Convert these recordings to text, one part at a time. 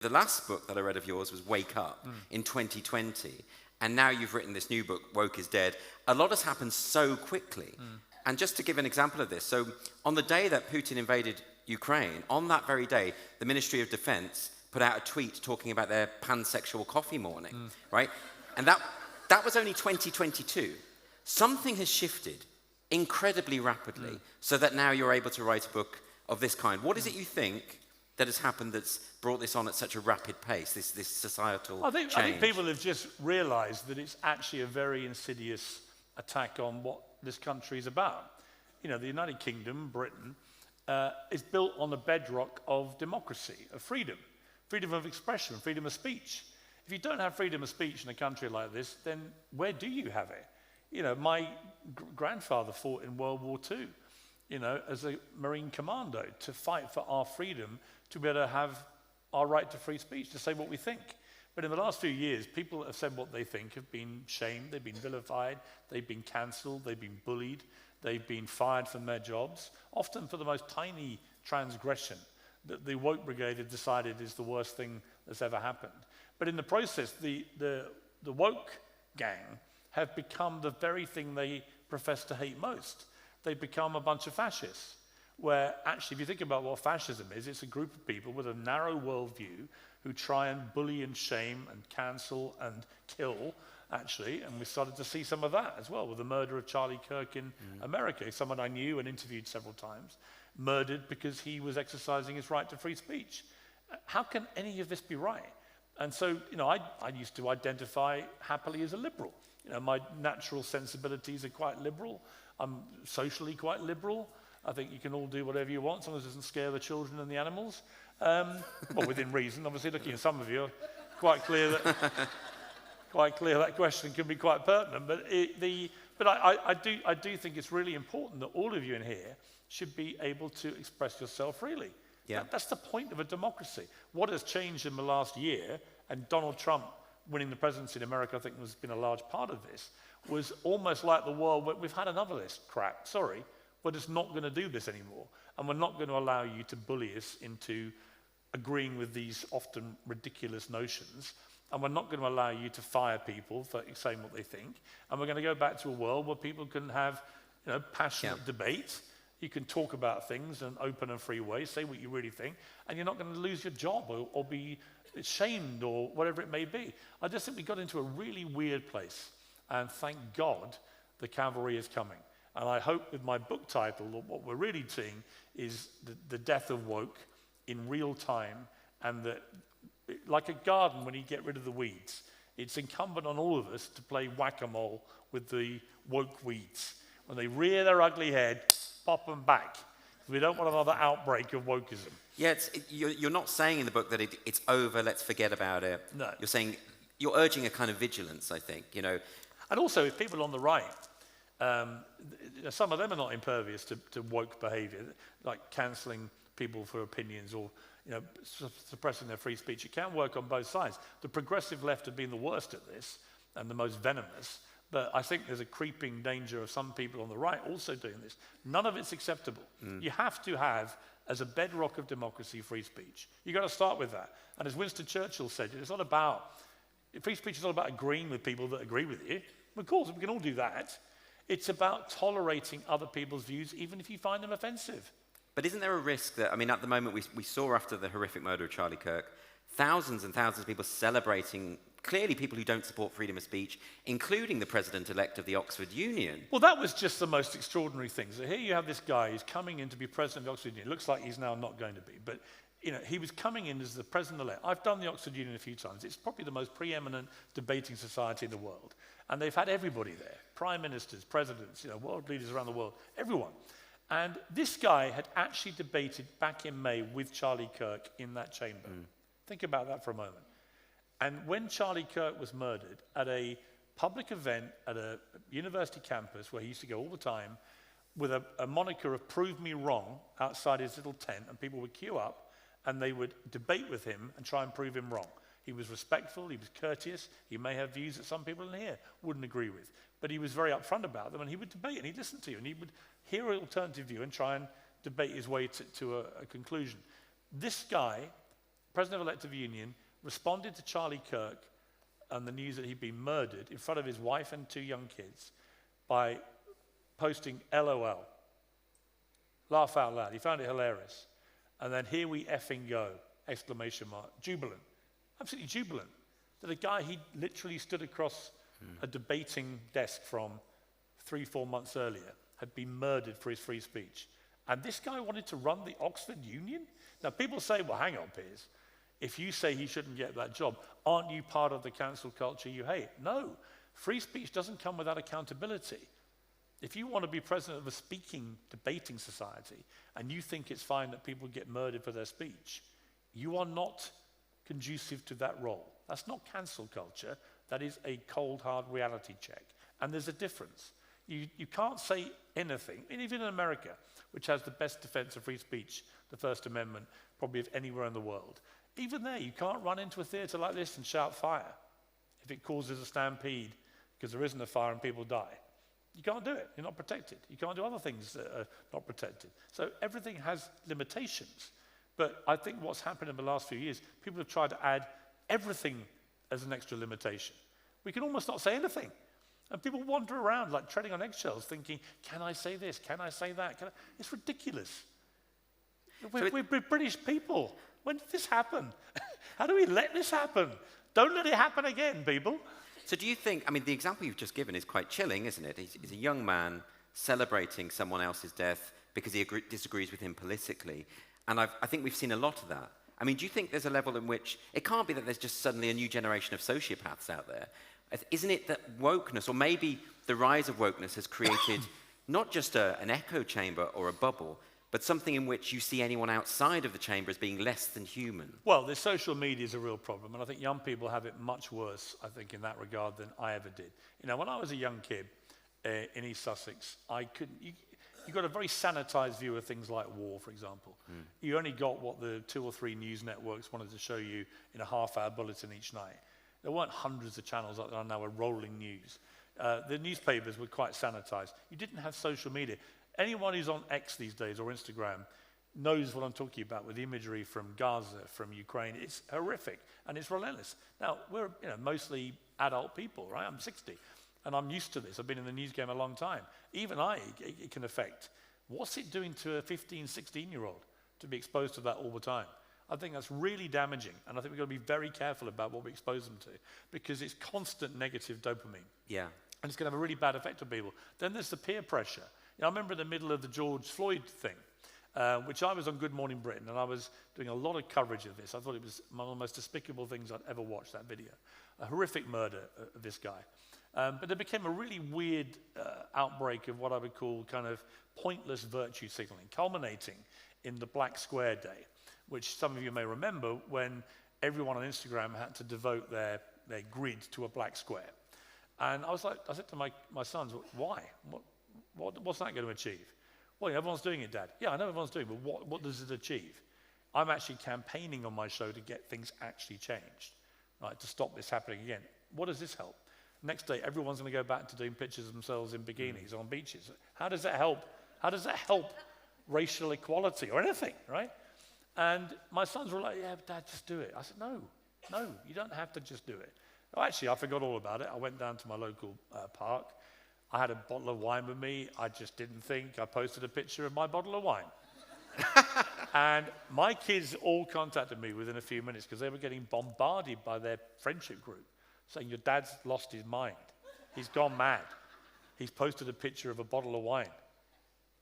The last book that I read of yours was Wake Up in 2020, and now you've written this new book, Woke is Dead. A lot has happened so quickly. And just to give an example of this, so on the day that Putin invaded Ukraine, on that very day, the Ministry of Defense put out a tweet talking about their pansexual coffee morning, right? And that was only 2022. Something has shifted incredibly rapidly so that now you're able to write a book of this kind. What is it you think that has happened that's brought this on at such a rapid pace, this societal change? I think people have just realised that it's actually a very insidious attack on what this country is about. You know, the United Kingdom, Britain, is built on the bedrock of democracy, of freedom of expression, freedom of speech. If you don't have freedom of speech in a country like this, then where do you have it? You know, my grandfather fought in World War II, you know, as a Marine commando to fight for our freedom, to be able to have our right to free speech, to say what we think. But in the last few years, people that have said what they think have been shamed, they've been vilified, they've been cancelled, they've been bullied, they've been fired from their jobs, often for the most tiny transgression that the woke brigade have decided is the worst thing that's ever happened. But in the process, the woke gang have become the very thing they profess to hate most. They've become a bunch of fascists, where actually, if you think about what fascism is, it's a group of people with a narrow worldview who try and bully and shame and cancel and kill, actually. And we started to see some of that as well with the murder of Charlie Kirk in America, someone I knew and interviewed several times, murdered because he was exercising his right to free speech. How can any of this be right? And so, you know, I used to identify happily as a liberal. You know, my natural sensibilities are quite liberal. I'm socially quite liberal. I think you can all do whatever you want, as long as it doesn't scare the children and the animals. Well, within reason. Obviously, looking at some of you, quite clear that question can be quite pertinent. But I do think it's really important that all of you in here should be able to express yourself freely. Yeah. That's the point of a democracy. What has changed in the last year, and Donald Trump winning the presidency in America, I think, has been a large part of this, was almost like the world where we've had enough of this crap. Sorry, we're just not going to do this anymore. And we're not going to allow you to bully us into agreeing with these often ridiculous notions. And we're not going to allow you to fire people for saying what they think. And we're going to go back to a world where people can have, you know, passionate debate. You can talk about things in an open and free way, say what you really think, and you're not going to lose your job or be shamed or whatever it may be. I just think we got into a really weird place. And thank God the cavalry is coming. And I hope with my book title, what we're really seeing is the death of woke in real time, and that, like a garden when you get rid of the weeds, it's incumbent on all of us to play whack-a-mole with the woke weeds. When they rear their ugly head, pop them back. We don't want another outbreak of wokeism. Yeah, you're not saying in the book that it's over, let's forget about it. No. You're saying, you're urging a kind of vigilance, I think, you know. And also, if people on the right, some of them are not impervious to woke behaviour, like cancelling people for opinions or, you know, suppressing their free speech. It can work on both sides. The progressive left have been the worst at this and the most venomous. But I think there's a creeping danger of some people on the right also doing this. None of it's acceptable. You have to have, as a bedrock of democracy, free speech. You've got to start with that. And as Winston Churchill said, it's not about, free speech is not about agreeing with people that agree with you. Of course, we can all do that. It's about tolerating other people's views, even if you find them offensive. But isn't there a risk that, I mean, at the moment we saw after the horrific murder of Charlie Kirk, thousands and thousands of people celebrating, clearly people who don't support freedom of speech, including the president-elect of the Oxford Union. Well, that was just the most extraordinary thing. So here you have this guy who's coming in to be president of the Oxford Union. It looks like he's now not going to be, but you know, he was coming in as the president-elect. I've done the Oxford Union a few times. It's probably the most preeminent debating society in the world. And they've had everybody there, prime ministers, presidents, you know, world leaders around the world, everyone. And this guy had actually debated back in May with Charlie Kirk in that chamber. Think about that for a moment. And when Charlie Kirk was murdered at a public event at a university campus where he used to go all the time with a moniker of "Prove Me Wrong" outside his little tent, and people would queue up and they would debate with him and try and prove him wrong. He was respectful, he was courteous, he may have views that some people in here wouldn't agree with, but he was very upfront about them, and he would debate and he'd listen to you and he would hear an alternative view and try and debate his way to a conclusion. This guy president-elect of the Union, responded to Charlie Kirk and the news that he'd been murdered in front of his wife and 2 young kids by posting LOL, laugh out loud. He found it hilarious. And then here we effing go, exclamation mark, jubilant, absolutely jubilant, that a guy he literally stood across a debating desk from 3-4 months earlier had been murdered for his free speech. And this guy wanted to run the Oxford Union? Now people say, well, hang on, Piers, if you say he shouldn't get that job, aren't you part of the cancel culture you hate? No, free speech doesn't come without accountability. If you want to be president of a speaking, debating society, and you think it's fine that people get murdered for their speech, you are not conducive to that role. That's not cancel culture. That is a cold, hard reality check. And there's a difference. You can't say anything, and even in America, which has the best defense of free speech, the First Amendment, probably of anywhere in the world. Even there, you can't run into a theatre like this and shout fire if it causes a stampede because there isn't a fire and people die. You can't do it. You're not protected. You can't do other things that are not protected. So everything has limitations. But I think what's happened in the last few years, people have tried to add everything as an extra limitation. We can almost not say anything. And people wander around like treading on eggshells thinking, can I say this? Can I say that? It's ridiculous. We're British people. When did this happen? How do we let this happen? Don't let it happen again, people. So do you think, I mean, the example you've just given is quite chilling, isn't it? He's a young man celebrating someone else's death because he disagrees with him politically. And I think we've seen a lot of that. I mean, do you think there's a level in which, it can't be that there's just suddenly a new generation of sociopaths out there. Isn't it that wokeness, or maybe the rise of wokeness has created not just an echo chamber or a bubble, but something in which you see anyone outside of the chamber as being less than human? Well, the social media is a real problem, and I think young people have it much worse, I think, in that regard than I ever did. You know, when I was a young kid in East Sussex, you got a very sanitized view of things like war, for example. You only got what the 2 or 3 news networks wanted to show you in a half-hour bulletin each night. There weren't hundreds of channels like there are now, rolling news. The newspapers were quite sanitized. You didn't have social media. Anyone who's on X these days or Instagram knows what I'm talking about with imagery from Gaza, from Ukraine. It's horrific and it's relentless. Now, we're mostly adult people, right? I'm 60 and I'm used to this. I've been in the news game a long time. Even it can affect. What's it doing to a 15, 16-year-old to be exposed to that all the time? I think that's really damaging, and I think we've got to be very careful about what we expose them to, because it's constant negative dopamine. Yeah. And it's going to have a really bad effect on people. Then there's the peer pressure. I remember in the middle of the George Floyd thing, which I was on Good Morning Britain, and I was doing a lot of coverage of this. I thought it was one of the most despicable things I'd ever watched, that video. A horrific murder of this guy. But there became a really weird outbreak of what I would call kind of pointless virtue signaling, culminating in the Black Square Day, which some of you may remember when everyone on Instagram had to devote their grid to a black square. And I said to my sons, why? What's that going to achieve? Well, everyone's doing it, Dad. Yeah, I know everyone's doing it, but what does it achieve? I'm actually campaigning on my show to get things actually changed, right, to stop this happening again. What does this help? Next day, everyone's going to go back to doing pictures of themselves in bikinis on beaches. How does that help? How does that help racial equality or anything, right? And my sons were like, yeah, Dad, just do it. I said, no, you don't have to just do it. Oh, actually, I forgot all about it. I went down to my local park. I had a bottle of wine with me. I just didn't think. I posted a picture of my bottle of wine. And my kids all contacted me within a few minutes because they were getting bombarded by their friendship group saying, your dad's lost his mind. He's gone mad. He's posted a picture of a bottle of wine,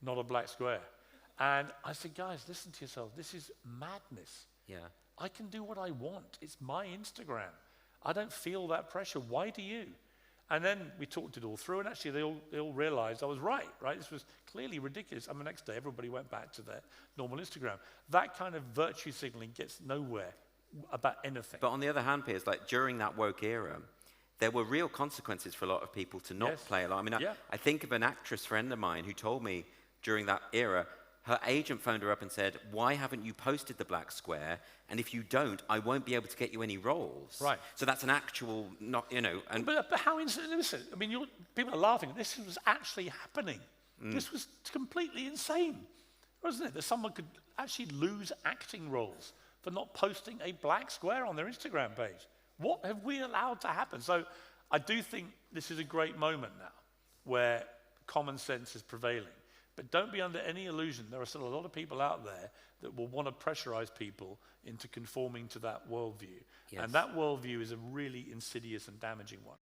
not a black square. And I said, guys, listen to yourselves. This is madness. Yeah. I can do what I want. It's my Instagram. I don't feel that pressure. Why do you? And then we talked it all through, and actually they all realized I was right? This was clearly ridiculous. And the next day, everybody went back to their normal Instagram. That kind of virtue signaling gets nowhere about anything. But on the other hand, Piers, like during that woke era, there were real consequences for a lot of people to not play along. I mean, I think of an actress friend of mine who told me during that era, her agent phoned her up and said, why haven't you posted the black square? And if you don't, I won't be able to get you any roles. Right. So that's an actual, And but how, listen, I mean, people are laughing. This was actually happening. This was completely insane, wasn't it? That someone could actually lose acting roles for not posting a black square on their Instagram page. What have we allowed to happen? So I do think this is a great moment now where common sense is prevailing. But don't be under any illusion. There are still a lot of people out there that will want to pressurize people into conforming to that worldview. Yes. And that worldview is a really insidious and damaging one.